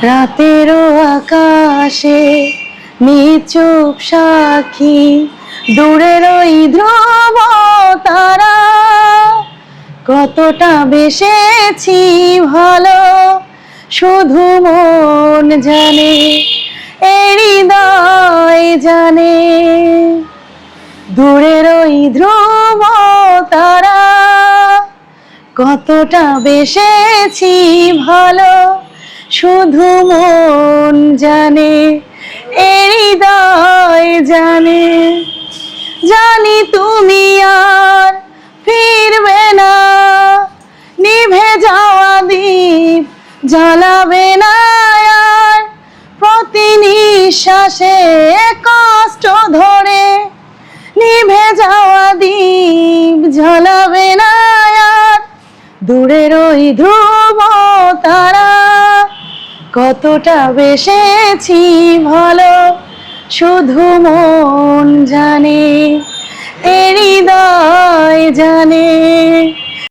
রাতেরও আকাশে নিচুপ সাক্ষী, দূরের ওই ধ্রুব তারা। কতটা বেসেছি ভালো শুধু মন জানে, এই হৃদয় জানে। দূরের ওই ধ্রুব তারা, কতটা বেসেছি ভালো শুধু মন জানে, এই হৃদয় জানে। জানি তুমি আর ফিরবে না, নিভে যাওয়া দ্বীপ জ্বালাবে না আর। প্রতি নিঃশ্বাসে কষ্ট ধরে নিভে যাওয়া দ্বীপ জ্বালাবে না আর। দূরের ওই ধ্রুব তারা, কতটা বেসেছি ভালো শুধু মন জানে, এই হৃদয় জানে।